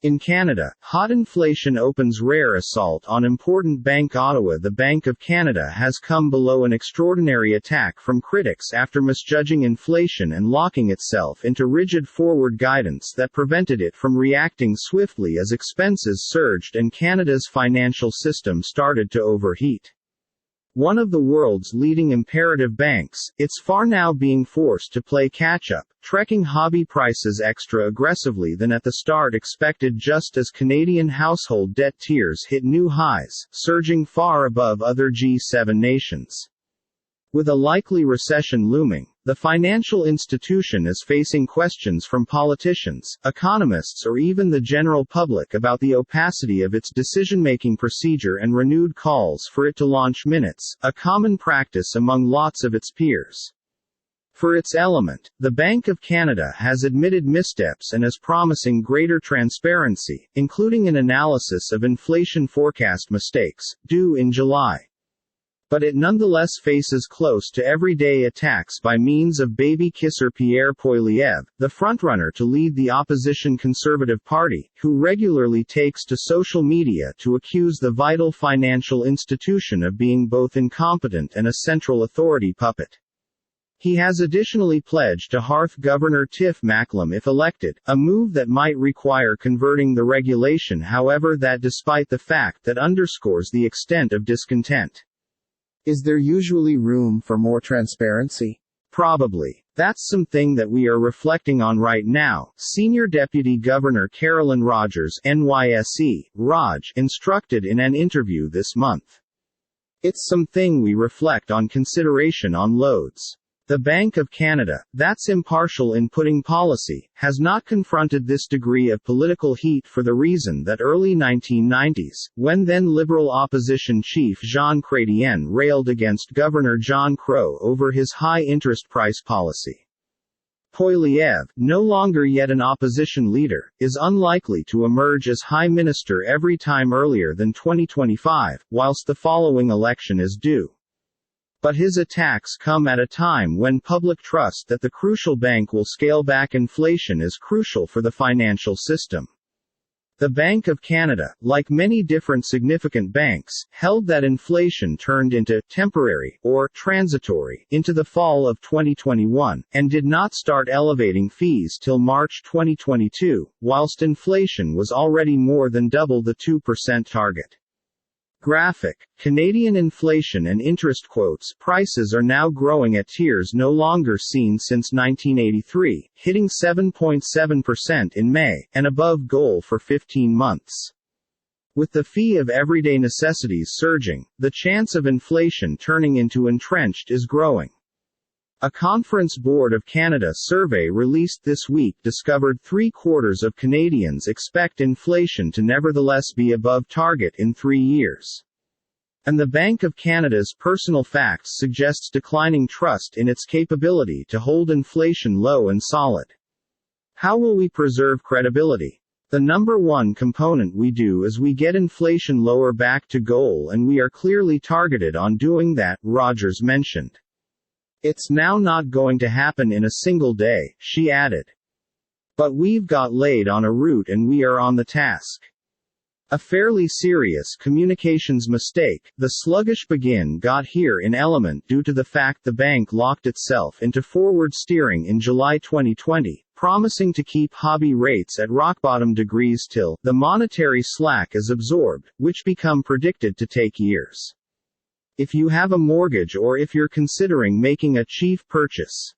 In Canada, hot inflation opens rare assault on important bank Ottawa. The Bank of Canada has come below an extraordinary attack from critics after misjudging inflation and locking itself into rigid forward guidance that prevented it from reacting swiftly as expenses surged and Canada's financial system started to overheat. One of the world's leading imperative banks, it's far now being forced to play catch-up, trekking hobby prices extra aggressively than at the start expected just as Canadian household debt tiers hit new highs, surging far above other G7 nations. With a likely recession looming, the financial institution is facing questions from politicians, economists or even the general public about the opacity of its decision-making procedure and renewed calls for it to launch minutes, a common practice among lots of its peers. For its element, the Bank of Canada has admitted missteps and is promising greater transparency, including an analysis of inflation forecast mistakes, due in July. But it nonetheless faces close to everyday attacks by means of baby kisser Pierre Poilievre, the frontrunner to lead the opposition Conservative Party, who regularly takes to social media to accuse the vital financial institution of being both incompetent and a central authority puppet. He has additionally pledged to hearth Governor Tiff Macklem if elected, a move that might require converting the regulation, however, that despite the fact that underscores the extent of discontent. Is there usually room for more transparency? Probably. That's something that we are reflecting on right now, Senior Deputy Governor Carolyn Rogers, NYSE, Raj, instructed in an interview this month. It's something we reflect on consideration on loads. The Bank of Canada, that's impartial in putting policy, has not confronted this degree of political heat for the reason that early 1990s, when then Liberal opposition chief Jean Chrétien railed against Governor John Crow over his high-interest price policy. Poilievre, no longer yet an opposition leader, is unlikely to emerge as High Minister every time earlier than 2025, whilst the following election is due. But his attacks come at a time when public trust that the crucial bank will scale back inflation is crucial for the financial system. The Bank of Canada, like many different significant banks, held that inflation turned into temporary or transitory into the fall of 2021, and did not start elevating fees till March 2022, whilst inflation was already more than double the 2% target. Graphic. Canadian inflation and interest quotes prices are now growing at tiers no longer seen since 1983, hitting 7.7% in May, and above goal for 15 months. With the fee of everyday necessities surging, the chance of inflation turning into entrenched is growing. A Conference Board of Canada survey released this week discovered 3/4 of Canadians expect inflation to nevertheless be above target in 3 years. And the Bank of Canada's Personal Facts suggests declining trust in its capability to hold inflation low and solid. How will we preserve credibility? The number one component we do is we get inflation lower back to goal, and we are clearly targeted on doing that, Rogers mentioned. It's now not going to happen in a single day, she added. But we've got laid on a route and we are on the task. A fairly serious communications mistake, the sluggish begin got here in element due to the fact the bank locked itself into forward steering in July 2020, promising to keep hobby rates at rock-bottom degrees till the monetary slack is absorbed, which become predicted to take years. If you have a mortgage or if you're considering making a chief purchase,